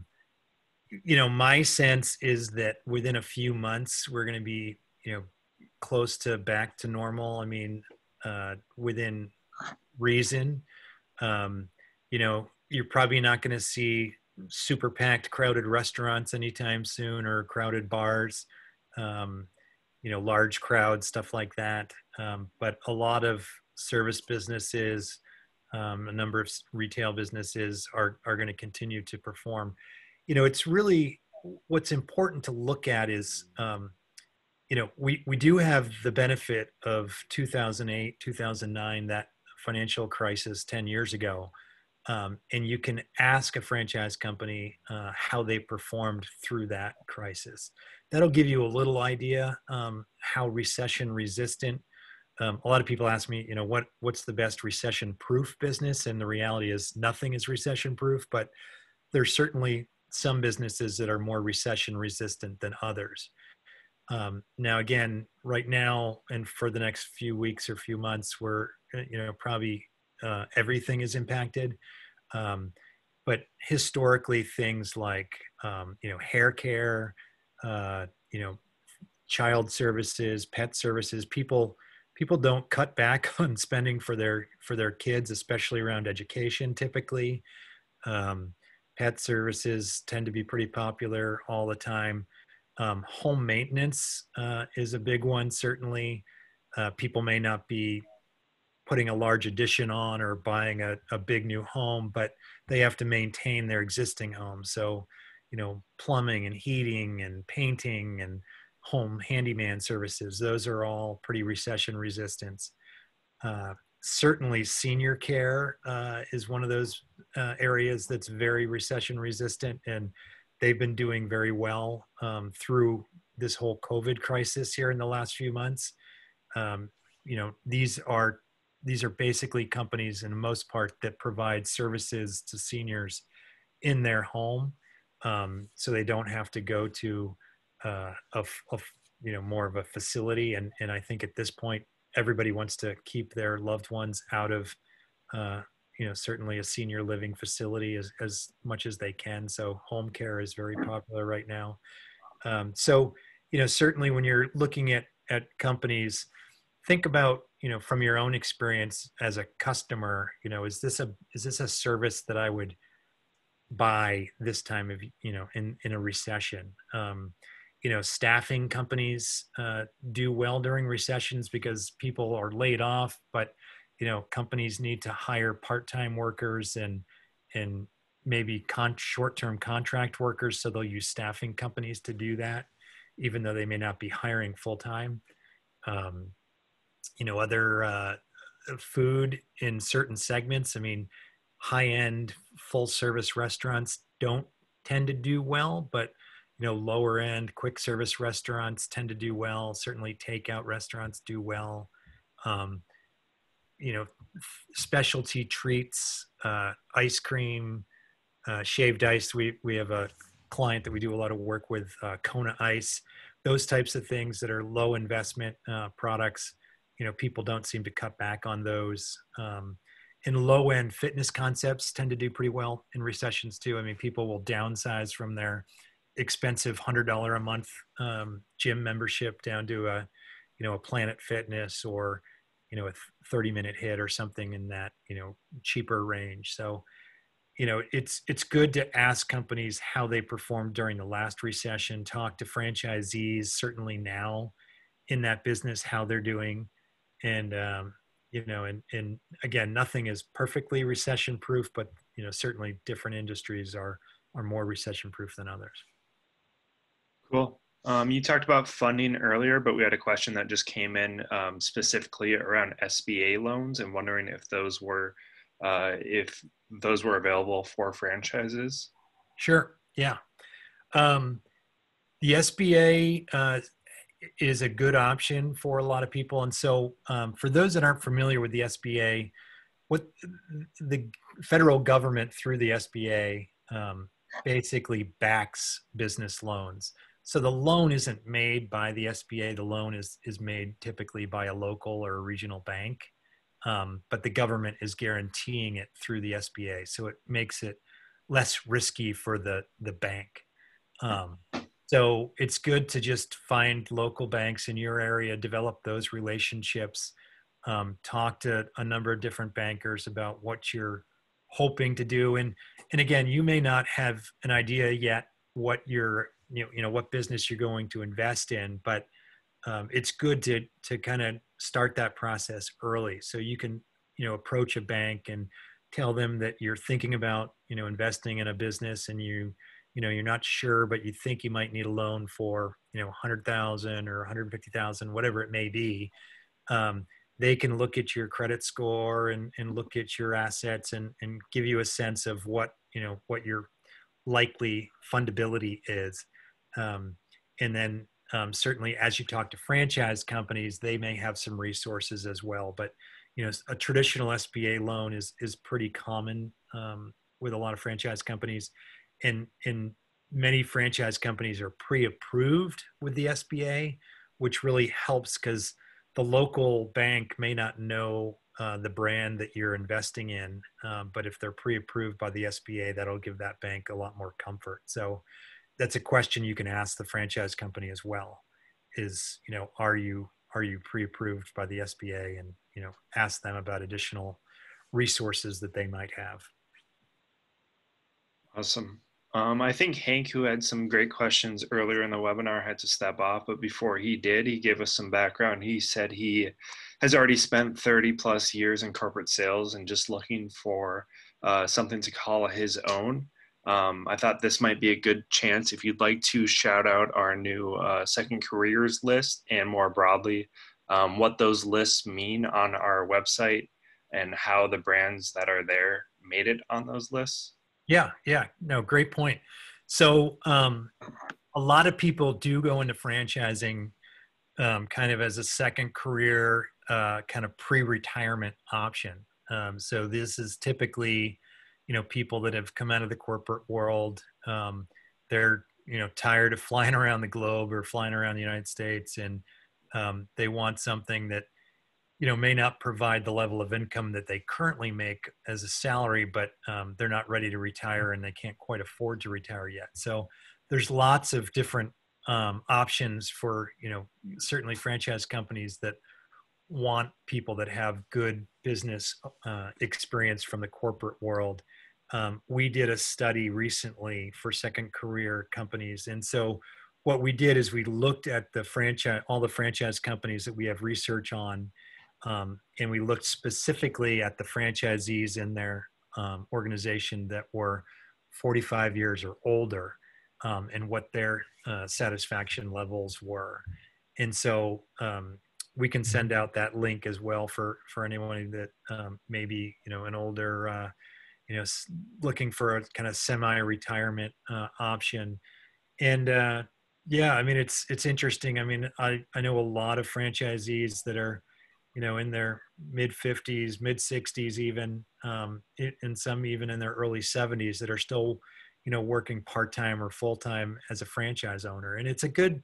sense is that within a few months, we're going to be, close to back to normal. I mean, within reason. You're probably not going to see super packed, crowded restaurants anytime soon, or crowded bars, large crowds, stuff like that. But a lot of service businesses, a number of retail businesses are going to continue to perform. It's really, what's important to look at is, we do have the benefit of 2008, 2009, that financial crisis 10 years ago. And you can ask a franchise company how they performed through that crisis. That'll give you a little idea how recession resistant. A lot of people ask me, what's the best recession proof business? And the reality is nothing is recession proof, but there's certainly some businesses that are more recession resistant than others. Now, again, right now, and for the next few weeks or few months, we're, probably everything is impacted. But historically, things like, hair care, child services, pet services, people don't cut back on spending for their kids, especially around education. Typically, pet services tend to be pretty popular all the time. Home maintenance is a big one, certainly. People may not be putting a large addition on or buying a big new home, but they have to maintain their existing home. So, plumbing and heating and painting and home handyman services, those are all pretty recession resistant. Certainly senior care is one of those areas that's very recession resistant. And they've been doing very well through this whole COVID crisis here in the last few months. Um, these are basically companies, in the most part, that provide services to seniors in their home, so they don't have to go to more of a facility. And I think at this point, everybody wants to keep their loved ones out of uh, certainly a senior living facility as much as they can. So home care is very popular right now. So certainly when you're looking at companies, think about, from your own experience as a customer, is this a service that I would buy this time of, in a recession? Staffing companies do well during recessions because people are laid off, but companies need to hire part-time workers and maybe short-term contract workers, so they'll use staffing companies to do that, even though they may not be hiring full-time. um, Other food in certain segments. I mean, high-end full-service restaurants don't tend to do well, but lower end quick service restaurants tend to do well. Certainly takeout restaurants do well. um, you know Specialty treats, ice cream, shaved ice. We have a client that we do a lot of work with, Kona Ice. Those types of things that are low investment products. People don't seem to cut back on those. And low end fitness concepts tend to do pretty well in recessions too. I mean, people will downsize from their expensive $100 a month gym membership down to a Planet Fitness, or a 30-minute hit or something in that cheaper range. So it's good to ask companies how they performed during the last recession. Talk to franchisees, certainly now in that business, how they're doing. And and again, nothing is perfectly recession proof, but certainly different industries are more recession proof than others. Cool. You talked about funding earlier, but we had a question that just came in specifically around SBA loans, and wondering if those were available for franchises. Sure. Yeah. The SBA is a good option for a lot of people. And so for those that aren't familiar with the SBA, what the federal government through the SBA basically backs business loans. So the loan isn't made by the SBA. The loan is made typically by a local or a regional bank, but the government is guaranteeing it through the SBA. So it makes it less risky for the bank. So it's good to just find local banks in your area, develop those relationships, talk to a number of different bankers about what you're hoping to do. And again, you may not have an idea yet what what business you're going to invest in, but it's good to kind of start that process early, so you can approach a bank and tell them that you're thinking about investing in a business, and you're not sure, but you think you might need a loan for 100,000 or 150,000, whatever it may be. They can look at your credit score and look at your assets and give you a sense of what your likely fundability is. And then certainly as you talk to franchise companies, they may have some resources as well. But a traditional SBA loan is pretty common with a lot of franchise companies, and many franchise companies are pre-approved with the SBA, which really helps because the local bank may not know the brand that you're investing in, but if they're pre-approved by the SBA, that'll give that bank a lot more comfort. So that's a question you can ask the franchise company as well, is are you pre-approved by the SBA, and ask them about additional resources that they might have. Awesome. I think Hank, who had some great questions earlier in the webinar, had to step off, but before he did, he gave us some background. He said he has already spent 30 plus years in corporate sales and just looking for something to call his own. I thought this might be a good chance if you'd like to shout out our new second careers list, and more broadly, what those lists mean on our website and how the brands that are there made it on those lists. Yeah, no, great point. So a lot of people do go into franchising kind of as a second career, kind of pre-retirement option. So this is typically, people that have come out of the corporate world. They're, tired of flying around the globe or flying around the United States, and they want something that, may not provide the level of income that they currently make as a salary, but they're not ready to retire and they can't quite afford to retire yet. So there's lots of different options for, certainly franchise companies that want people that have good business experience from the corporate world. We did a study recently for second career companies. And so what we did is we looked at all the franchise companies that we have research on, and we looked specifically at the franchisees in their organization that were 45 years or older, and what their satisfaction levels were. And so we can send out that link as well for anyone that maybe, an older, looking for a kind of semi-retirement option. And yeah, I mean, it's interesting. I mean, I know a lot of franchisees that are, in their mid 50s, mid 60s, even, and some even in their early 70s that are still, working part-time or full-time as a franchise owner. And it's a good,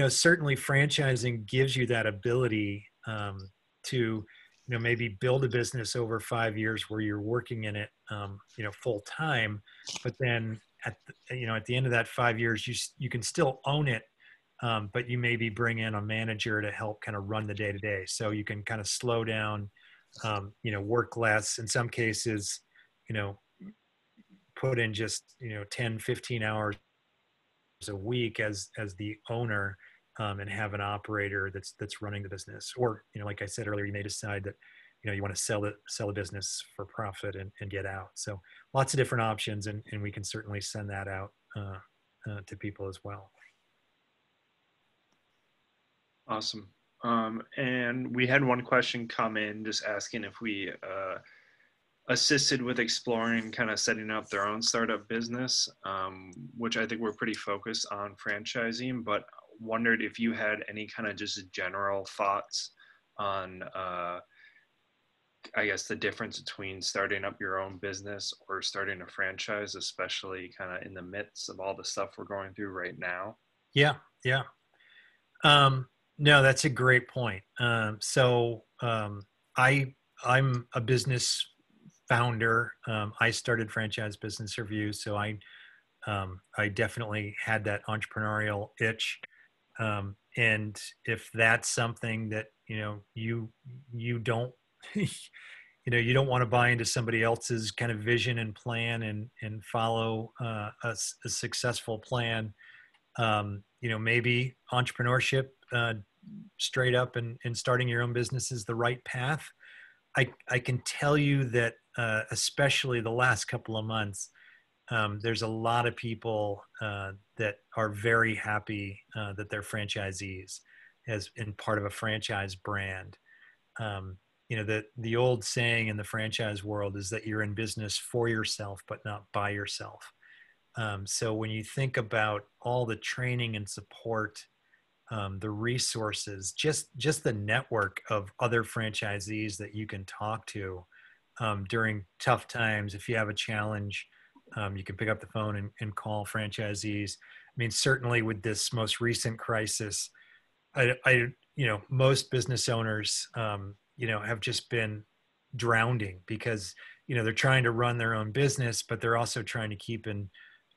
certainly franchising gives you that ability to, maybe build a business over 5 years where you're working in it, full time, but then at the end of that 5 years, you can still own it, but you maybe bring in a manager to help kind of run the day to day. So you can kind of slow down, work less. In some cases, put in just 10, 15 hours a week as the owner, and have an operator that's running the business. Or, like I said earlier, you may decide that, you want to sell the business for profit and get out. So lots of different options, and we can certainly send that out to people as well. Awesome. And we had one question come in just asking if we assisted with exploring kind of setting up their own startup business, which I think we're pretty focused on franchising, but wondered if you had any kind of just general thoughts on, I guess, the difference between starting up your own business or starting a franchise, especially kind of in the midst of all the stuff we're going through right now. Yeah. Yeah. No, that's a great point. So I'm a business founder. I started Franchise Business Review, so I definitely had that entrepreneurial itch. And if that's something that you don't you don't want to buy into somebody else's kind of vision and plan and follow a successful plan, maybe entrepreneurship, straight up and starting your own business is the right path. I can tell you that, especially the last couple of months, there's a lot of people that are very happy that they're franchisees as in part of a franchise brand. The old saying in the franchise world is that you're in business for yourself, but not by yourself. So when you think about all the training and support, the resources, just the network of other franchisees that you can talk to during tough times. If you have a challenge, you can pick up the phone and call franchisees. I mean, certainly with this most recent crisis, most business owners, have just been drowning because, they're trying to run their own business, but they're also trying to keep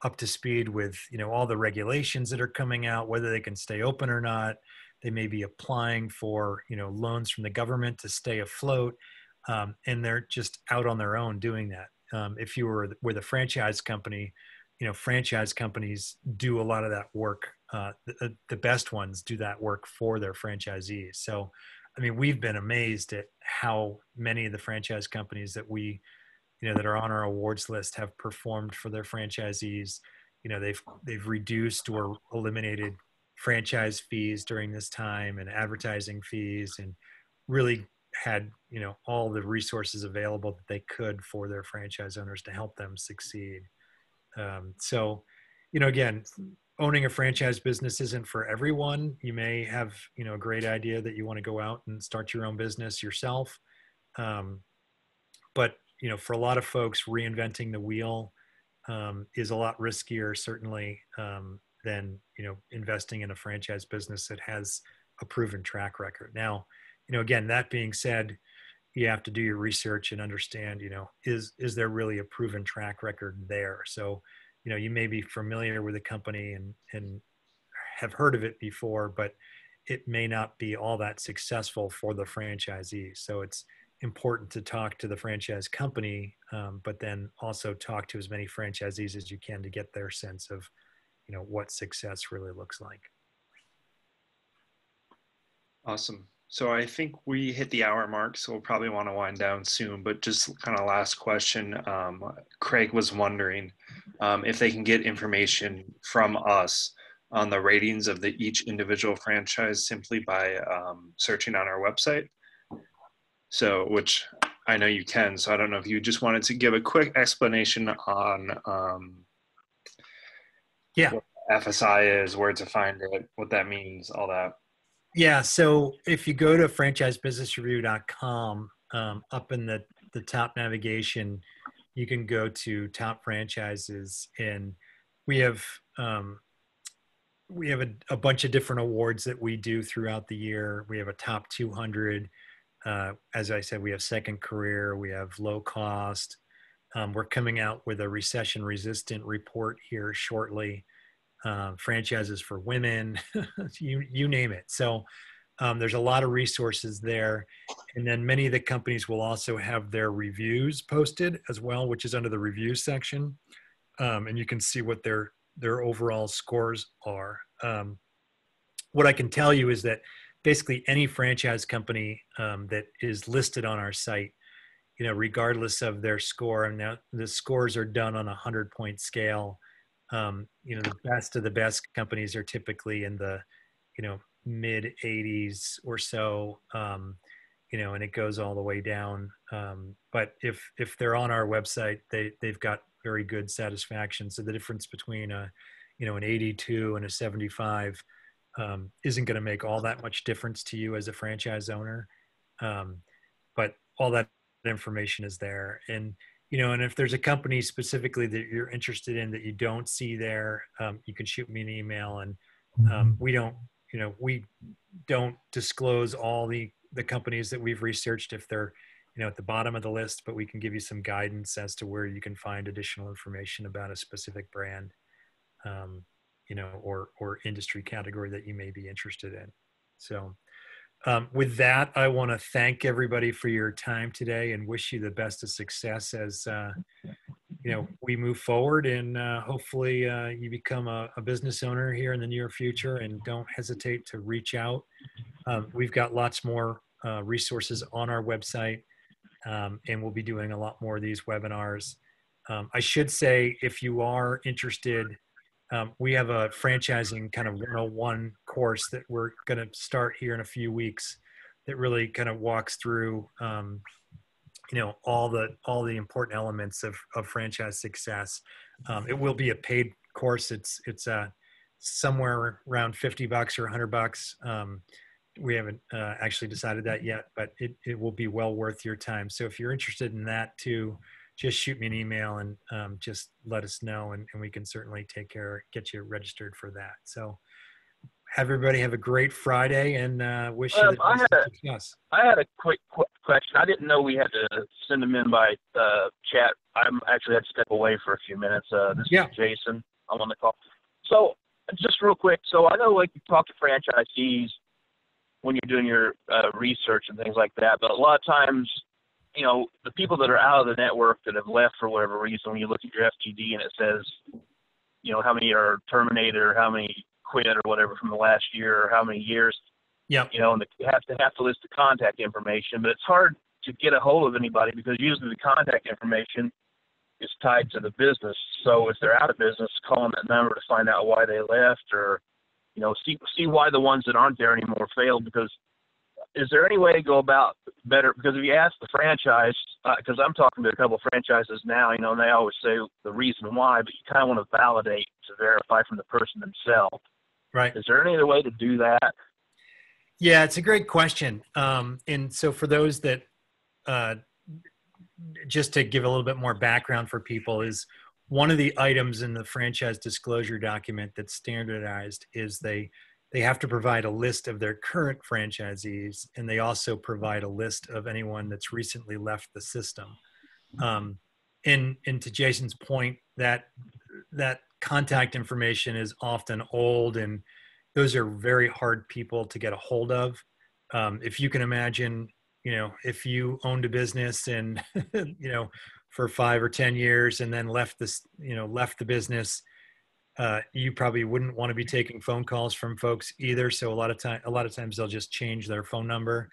up to speed with, all the regulations that are coming out, whether they can stay open or not. They may be applying for, loans from the government to stay afloat. And they're just out on their own doing that. If you were with a franchise company, franchise companies do a lot of that work. The best ones do that work for their franchisees. So, I mean, we've been amazed at how many of the franchise companies that that are on our awards list have performed for their franchisees. They've reduced or eliminated franchise fees during this time and advertising fees, and really had, all the resources available that they could for their franchise owners to help them succeed. So, again, owning a franchise business isn't for everyone. You may have, a great idea that you want to go out and start your own business yourself. Um, but, for a lot of folks, reinventing the wheel is a lot riskier, certainly, than, investing in a franchise business that has a proven track record. Now, again, that being said, you have to do your research and understand, is there really a proven track record there? So, you may be familiar with a company and have heard of it before, but it may not be all that successful for the franchisee. So it's important to talk to the franchise company, but then also talk to as many franchisees as you can to get their sense of, what success really looks like. Awesome. So I think we hit the hour mark, so we'll probably want to wind down soon, but just kind of last question. Craig was wondering if they can get information from us on the ratings of each individual franchise simply by searching on our website. So, which I know you can, so I don't know if you just wanted to give a quick explanation on what FSI is, where to find it, what that means, all that. Yeah. So if you go to franchisebusinessreview.com, up in the top navigation, you can go to top franchises, and we have a bunch of different awards that we do throughout the year. We have a top 200. As I said, we have second career, we have low cost. We're coming out with a recession resistant report here shortly. Franchises for women, you name it. So there's a lot of resources there. And then many of the companies will also have their reviews posted as well, which is under the review section. And you can see what their overall scores are. What I can tell you is that basically any franchise company that is listed on our site, regardless of their score, and now the scores are done on a 100-point scale. The best of the best companies are typically in the, mid 80s or so, and it goes all the way down. But if they're on our website, they've got very good satisfaction. So the difference between an 82 and a 75 isn't going to make all that much difference to you as a franchise owner. But all that information is there. And if there's a company specifically that you're interested in that you don't see there, you can shoot me an email. And we don't disclose all the companies that we've researched if they're, at the bottom of the list, but we can give you some guidance as to where you can find additional information about a specific brand, or industry category that you may be interested in. So with that, I want to thank everybody for your time today and wish you the best of success as we move forward, and hopefully you become a business owner here in the near future, and don't hesitate to reach out. We've got lots more resources on our website, and we'll be doing a lot more of these webinars. I should say, if you are interested, we have a franchising kind of 101 course that we're going to start here in a few weeks that really kind of walks through, all the important elements of franchise success. It will be a paid course. It's somewhere around $50 or $100. We haven't actually decided that yet, but it will be well worth your time. So if you're interested in that too, just shoot me an email and just let us know, and we can certainly get you registered for that. So everybody have a great Friday, and wish you the best of success. I had a quick question. I didn't know we had to send them in by chat. I'm actually had to step away for a few minutes. This is Jason. I'm on the call. So just real quick. So I know, like, you talk to franchisees when you're doing your research and things like that, but a lot of times, the people that are out of the network that have left for whatever reason, when you look at your FTD and it says, how many are terminated or how many quit or whatever from the last year or how many years, and you have to list the contact information, but it's hard to get a hold of anybody because usually the contact information is tied to the business. So if they're out of business, call them that number to find out why they left, or, see why the ones that aren't there anymore failed, because is there any way to go about better? Because if you ask the franchise, because I'm talking to a couple of franchises now, and they always say the reason why, but you kind of want to validate to verify from the person themselves. Right. Is there any other way to do that? Yeah, it's a great question. And so for those that, just to give a little bit more background for people, is one of the items in the franchise disclosure document that's standardized is they have to provide a list of their current franchisees, and they also provide a list of anyone that's recently left the system. And to Jason's point, that contact information is often old, and those are very hard people to get a hold of. If you can imagine, if you owned a business and, for 5 or 10 years and then left the business, you probably wouldn't want to be taking phone calls from folks either. So a lot of times they'll just change their phone number.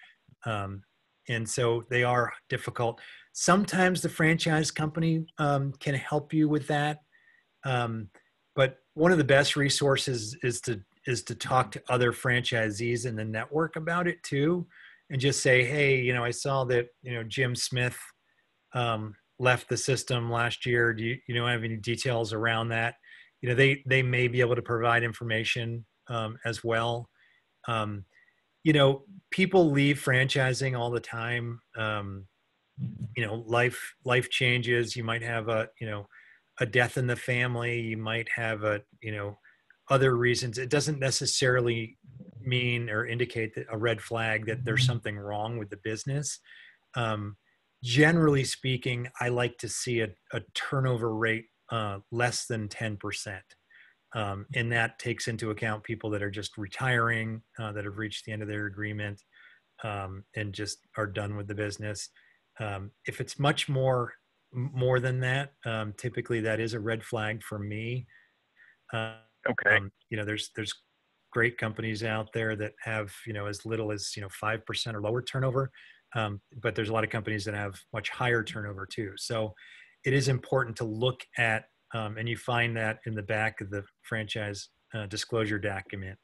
And so they are difficult. Sometimes the franchise company can help you with that. But one of the best resources is to talk to other franchisees in the network about it too. And just say, hey, I saw that, Jim Smith left the system last year. Do you have any details around that? They may be able to provide information as well. People leave franchising all the time. Life changes. You might have a death in the family. You might have other reasons. It doesn't necessarily mean or indicate that a red flag that there's something wrong with the business. Generally speaking, I like to see a turnover rate less than 10%. And that takes into account people that are just retiring, that have reached the end of their agreement, and just are done with the business. If it's much more than that, typically that is a red flag for me. Okay. There's great companies out there that have, as little as, 5% or lower turnover. But there's a lot of companies that have much higher turnover too. So it is important to look at, and you find that in the back of the franchise disclosure document.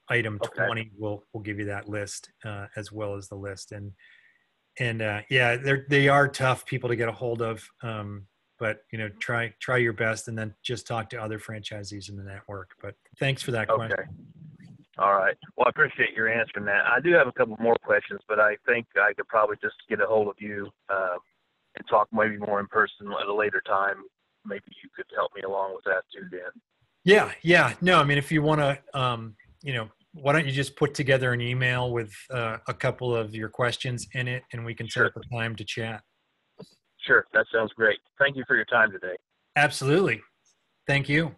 Item 20 will give you that list, as well as the list. And yeah, they are tough people to get a hold of. But try your best, and then just talk to other franchisees in the network. But thanks for that question. Okay. All right. Well, I appreciate your answering that. I do have a couple more questions, but I think I could probably just get a hold of you and talk maybe more in person at a later time. Maybe you could help me along with that too, then. Yeah. No, I mean, if you want to, why don't you just put together an email with a couple of your questions in it, and we can set up a time to chat. Sure. That sounds great. Thank you for your time today. Absolutely. Thank you.